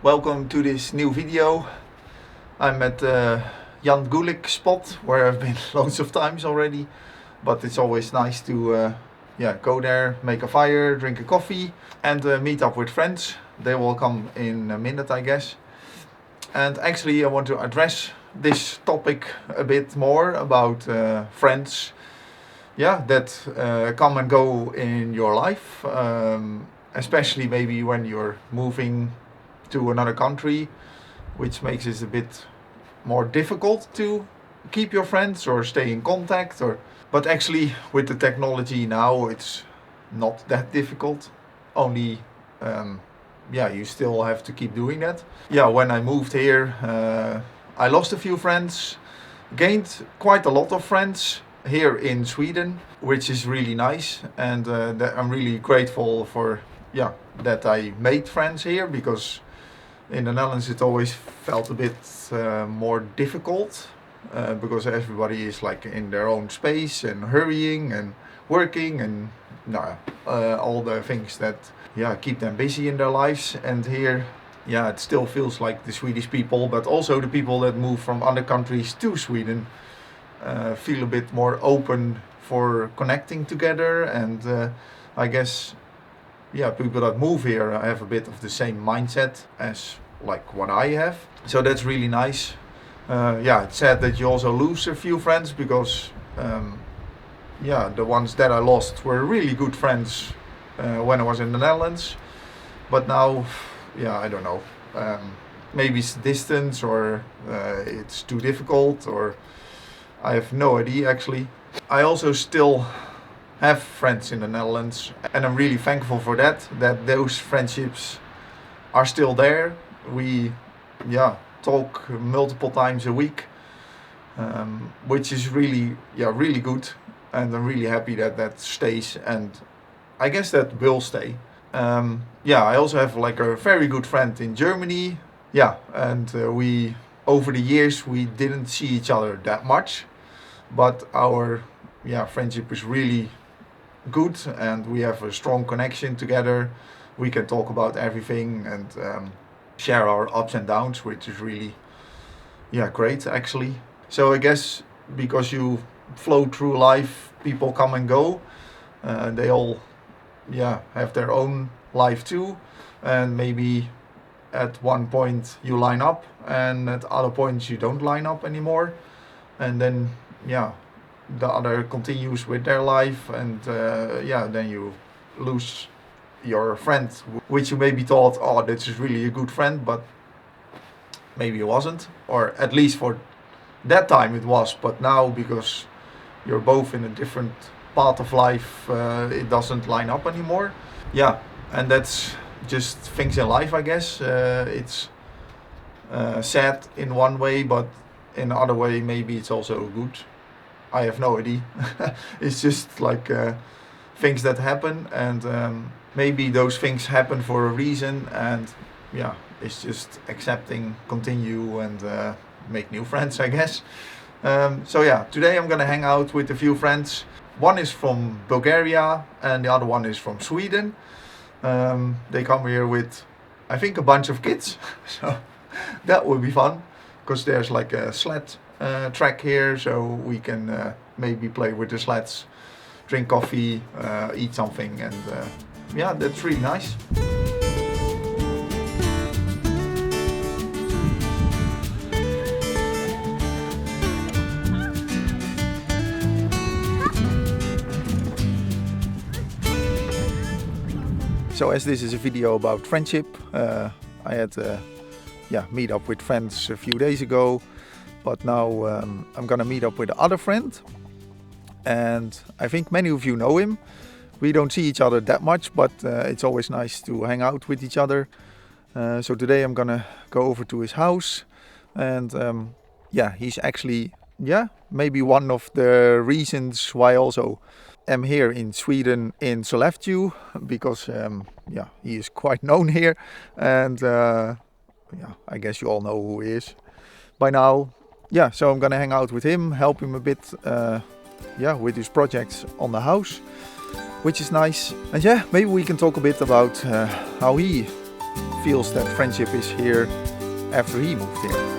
Welcome to this new video. I'm at Jan Gulik spot where I've been loads of times already, but it's always nice to go there, make a fire, drink a coffee and meet up with friends. They will come in a minute, I guess. And actually I want to address this topic a bit more about friends that come and go in your life, especially maybe when you're moving to another country, which makes it a bit more difficult to keep your friends or stay in contact. But actually with the technology now it's not that difficult, only you still have to keep doing that. When I moved here I lost a few friends, gained quite a lot of friends here in Sweden, which is really nice, and I'm really grateful for that I made friends here, because in the Netherlands it always felt a bit more difficult because everybody is like in their own space and hurrying and working and all the things that keep them busy in their lives. And here it still feels like the Swedish people, but also the people that move from other countries to Sweden feel a bit more open for connecting together. And I guess people that move here have a bit of the same mindset as like what I have, so that's really nice. It's sad that you also lose a few friends, because the ones that I lost were really good friends when I was in the Netherlands, but now I don't know, maybe it's distance or it's too difficult, or I have no idea actually. I also still have friends in the Netherlands, and I'm really thankful for that those friendships are still there. We talk multiple times a week, which is really good, and I'm really happy that stays, and I guess that will stay. I also have like a very good friend in Germany, and we over the years we didn't see each other that much, but our friendship is really good, and we have a strong connection together. We can talk about everything and share our ups and downs, which is really great actually. So I guess because you flow through life, people come and go, they all have their own life too, and maybe at one point you line up and at other points you don't line up anymore, and then the other continues with their life, and then you lose your friend, which you maybe thought, oh, this is really a good friend, but maybe it wasn't, or at least for that time it was, but now because you're both in a different part of life, it doesn't line up anymore. And that's just things in life, I guess. It's sad in one way, but in the other way maybe it's also good. I have no idea. It's just like things that happen, and maybe those things happen for a reason, and it's just accepting, continue, and make new friends, I guess. Today I'm gonna hang out with a few friends. One is from Bulgaria and the other one is from Sweden. They come here with, I think, a bunch of kids, so that will be fun, because there's like a sled track here, so we can maybe play with the sleds, drink coffee, eat something, and that's really nice. So as this is a video about friendship, I had meet up with friends a few days ago, but now I'm gonna meet up with the other friend, and I think many of you know him. We don't see each other that much, but it's always nice to hang out with each other. So today I'm gonna go over to his house, and he's actually maybe one of the reasons why I also am here in Sweden in Sollefteå, because he is quite known here, and I guess you all know who he is by now. So I'm gonna hang out with him, help him a bit with his projects on the house, which is nice. And maybe we can talk a bit about how he feels that friendship is here after he moved here.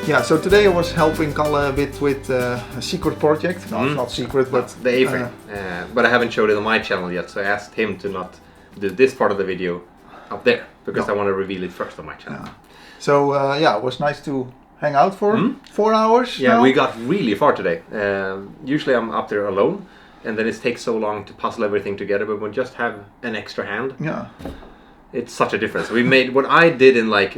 Yeah, so today I was helping Kalle a bit with a secret project. No, it's not secret, but the A-frame. But I haven't showed it on my channel yet, so I asked him to not do this part of the video up there, because I want to reveal it first on my channel. Yeah. So yeah, it was nice to hang out for 4 hours. Yeah, now. we got really far today. Usually I'm up there alone, and then it takes so long to puzzle everything together, but when we just have an extra hand, it's such a difference. We made what I did in like...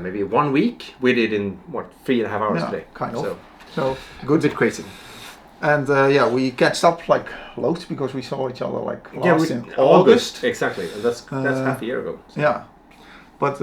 maybe 1 week. We did in what, 3.5 hours today. Kind of. So good. A bit crazy. And yeah, we catched up like loads because we saw each other like last in August. Exactly, and that's half a year ago. So. Yeah, but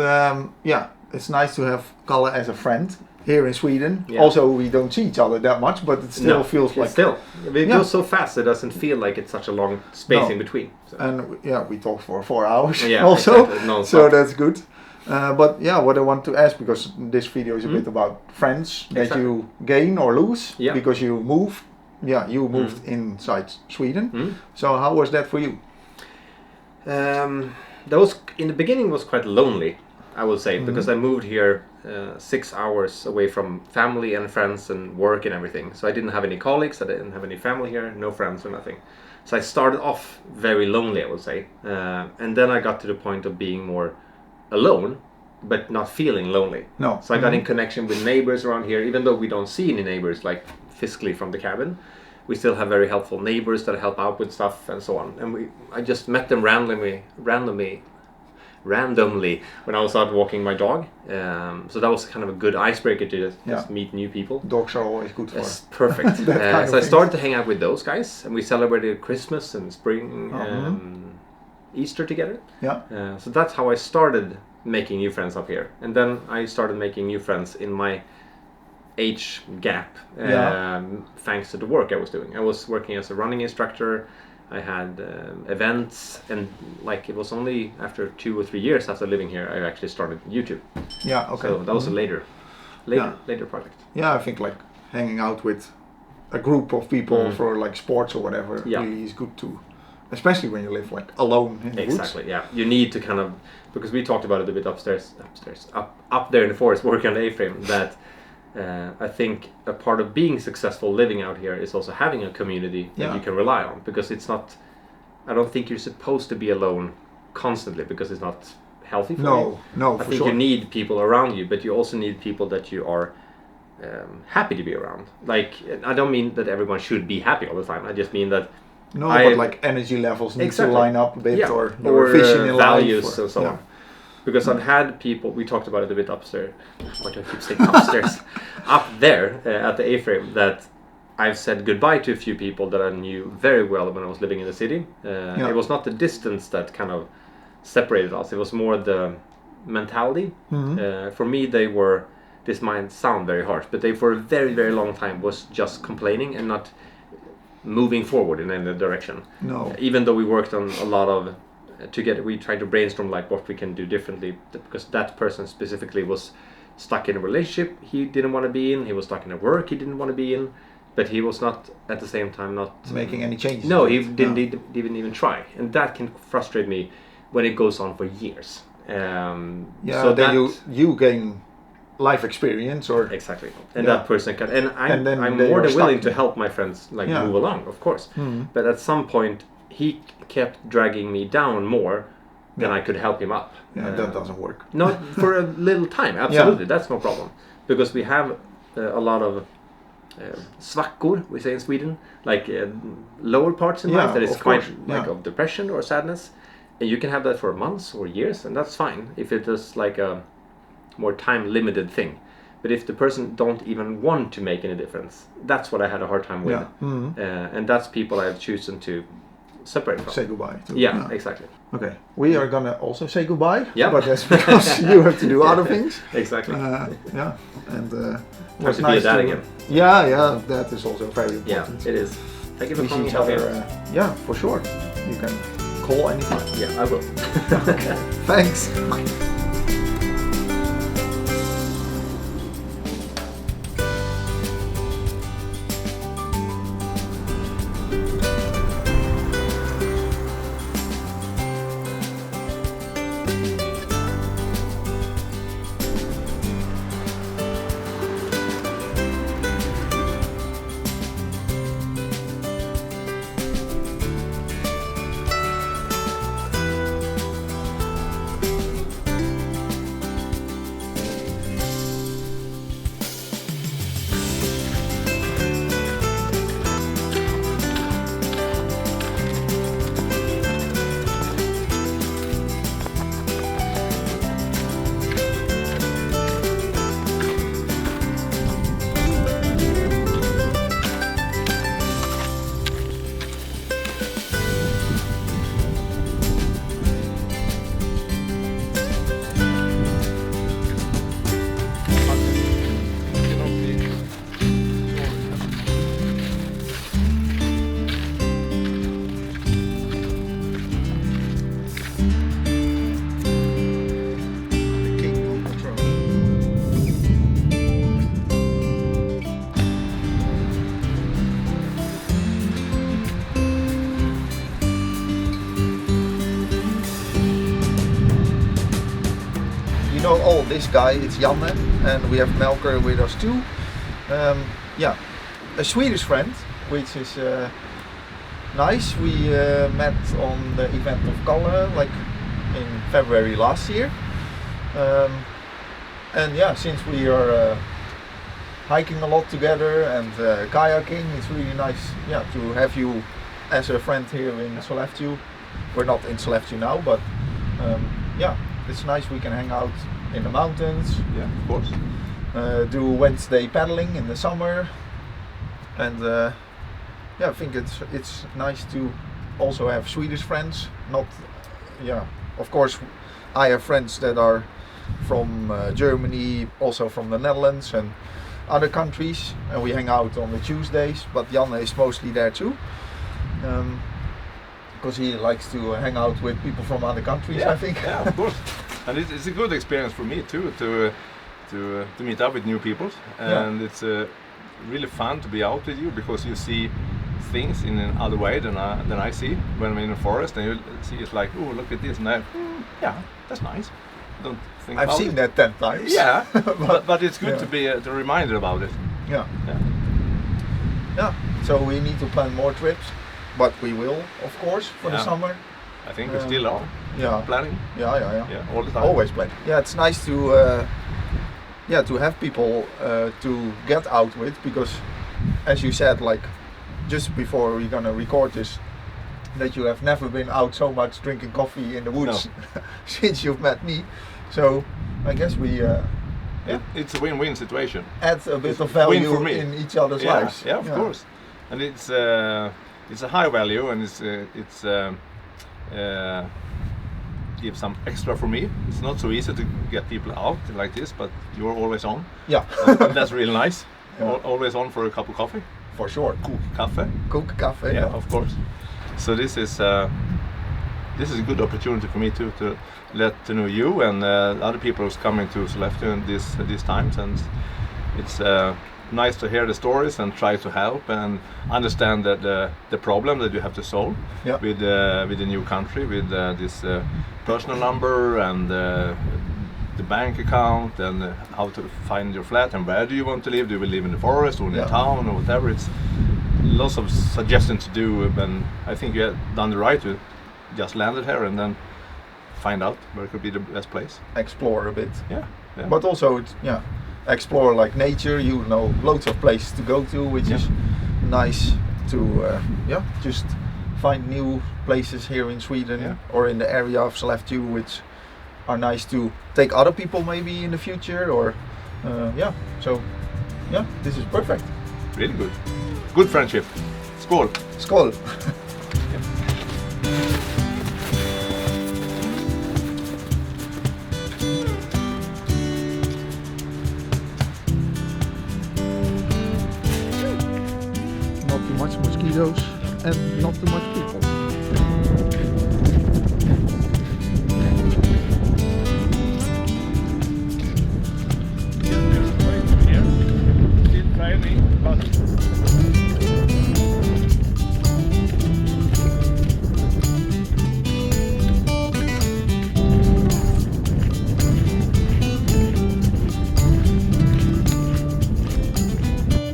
yeah, it's nice to have Kalle as a friend here in Sweden. Yeah. Also, we don't see each other that much, but it still feels like it goes so fast. It doesn't feel like it's such a long space in between. So. And yeah, we talked for 4 hours. Yeah, also, exactly. So that's good. But yeah, what I want to ask, because this video is a bit about friends that you gain or lose because you move. Yeah, you moved inside Sweden. So how was that for you? That was in the beginning was quite lonely, I would say, because I moved here 6 hours away from family and friends and work and everything. So I didn't have any colleagues, I didn't have any family here, no friends or nothing. So I started off very lonely, I would say, and then I got to the point of being more alone, but not feeling lonely. No. So I got in connection with neighbors around here, even though we don't see any neighbors like physically from the cabin. We still have very helpful neighbors that help out with stuff and so on. And I just met them randomly when I was out walking my dog. So that was kind of a good icebreaker to just meet new people. Dogs are always good for us. Perfect. So I started to hang out with those guys, and we celebrated Christmas and spring, Easter together. Yeah. So that's how I started making new friends up here, and then I started making new friends in my age gap, thanks to the work I was doing. I was working as a running instructor. I had events, and like it was only after 2 or 3 years after living here I actually started YouTube. Yeah. Okay. So that was a later project. Yeah, I think like hanging out with a group of people for like sports or whatever really is good too. Especially when you live like alone in the woods. Exactly, yeah. You need to kind of, because we talked about it a bit up there in the forest working on the A-frame, that I think a part of being successful living out here is also having a community that you can rely on, because it's not, I don't think you're supposed to be alone constantly, because it's not healthy for you. No, I think you need people around you, but you also need people that you are happy to be around. Like, I don't mean that everyone should be happy all the time, I just mean that but like energy levels need to line up a bit, or vision in values life, and so on. Because I've had people, we talked about it a bit upstairs. Why do I keep saying upstairs? Up there at the A-frame, that I've said goodbye to a few people that I knew very well when I was living in the city. It was not the distance that kind of separated us, it was more the mentality. For me, they were, this might sound very harsh, but they for a very, very long time was just complaining and not moving forward in any direction. No. Even though we worked on a lot of together, we tried to brainstorm like what we can do differently, because that person specifically was stuck in a relationship he didn't want to be in, he was stuck in a work he didn't want to be in, but he was not at the same time not making any changes. No, he didn't even try, and that can frustrate me when it goes on for years. So then you gain life experience, or exactly, and that person can, and I'm more than willing to help my friends like move along, of course. But at some point he kept dragging me down more than I could help him up. That doesn't work. Not for a little time, absolutely, that's no problem, because we have a lot of svackor, we say in Sweden, like lower parts in life that is quite like of depression or sadness, and you can have that for months or years, and that's fine if it is like a more time limited thing. But if the person don't even want to make any difference, that's what I had a hard time with. And that's people I've chosen to separate from. say goodbye to. Yeah, exactly. Okay, we are gonna also say goodbye. Yeah. But that's because you have to do other things. Exactly. Yeah, and it Time was to be a nice dad to. again. Yeah, that is also very Yeah, important. it is. Thank you for We see coming each out other. here. Yeah, for sure. You can call anytime. Yeah, I will. Thanks. know all this guy, it's Janne, and we have Melker with us too. Yeah, a Swedish friend, which is nice. We met on the event of Kalle, like in February last year. And yeah, since we are hiking a lot together and kayaking, it's really nice, yeah, to have you as a friend here in Sollefteå. We're not in Sollefteå now, but yeah, it's nice we can hang out in the mountains. Yeah, of course. Do Wednesday paddling in the summer, and yeah, I think it's nice to also have Swedish friends. Not, yeah, of course, I have friends that are from Germany, also from the Netherlands and other countries, and we hang out on the Tuesdays. But Janne is mostly there too, because he likes to hang out with people from other countries. Yeah, I think. Yeah, of course. And it's a good experience for me too to meet up with new people, and it's really fun to be out with you because you see things in another way than I see when I'm in the forest, and you see it's like, oh, look at this, and yeah, that's nice. Don't think I've about seen it. that 10 times. Yeah, but it's good Yeah. to be the reminder about it. Yeah. Yeah. Yeah. So we need to plan more trips, but we will, of course, for the Yeah. summer. I think we still are Yeah. planning. Yeah. Yeah, all the time. Always plan. Yeah, it's nice to to have people to get out with, because as you said, like just before we're gonna record this, that you have never been out so much drinking coffee in the woods since you've met me. So I guess we It's a win-win situation. add a bit It's of win value for me. in each other's Yeah, lives. yeah, of course. And it's a high value, and it's gives some extra for me. It's not so easy to get people out like this, but you're always on. Yeah. And that's really nice. Yeah. Always on for a cup of coffee. For sure. Coffee. Cook cafe. Yeah, of course. So this is a good opportunity for me too to let to know you and other people who's coming to Sollefteå in these times, and it's nice to hear the stories and try to help and understand that the problem that you have to solve with the new country, with this personal number and the bank account, and how to find your flat and where do you want to live. Do you live in the forest or in the town or whatever? It's lots of suggestions to do, and I think you have done the right to just land it here and then find out where it could be the best place. Explore a bit. Yeah. But also, explore like nature. You know, loads of places to go to, which is nice to just find new places here in Sweden or in the area of Sollefteå, which are nice to take other people maybe in the future, or so this is perfect. Really good. Good friendship. Skål. Skål. videos and not too much people.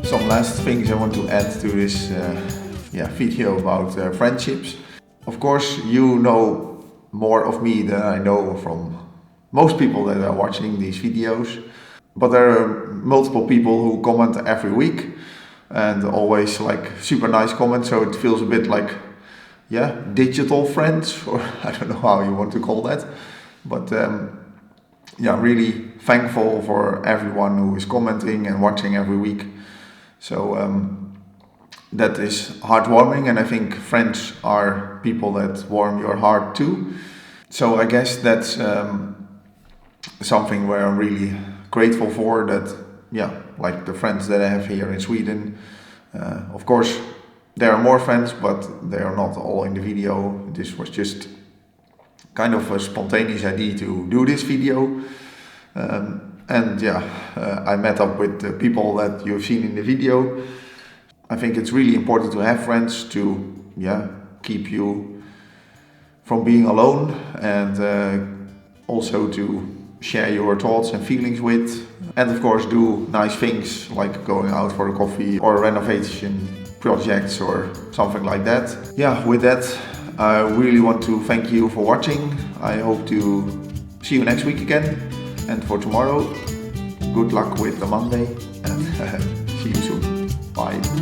Some last things I want to add to this video about friendships. Of course, you know more of me than I know from most people that are watching these videos. But there are multiple people who comment every week and always like super nice comments, so it feels a bit like digital friends, or I don't know how you want to call that. But really thankful for everyone who is commenting and watching every week. So that is heartwarming, and I think friends are people that warm your heart too. So I guess that's something where I'm really grateful for, that like the friends that I have here in Sweden. Of course there are more friends, but they are not all in the video. This was just kind of a spontaneous idea to do this video. I met up with the people that you've seen in the video. I think it's really important to have friends to keep you from being alone, and also to share your thoughts and feelings with, and of course do nice things like going out for a coffee or renovation projects or something like that. With that, I really want to thank you for watching. I hope to see you next week again. And for tomorrow, good luck with the Monday, and see you soon. Bye.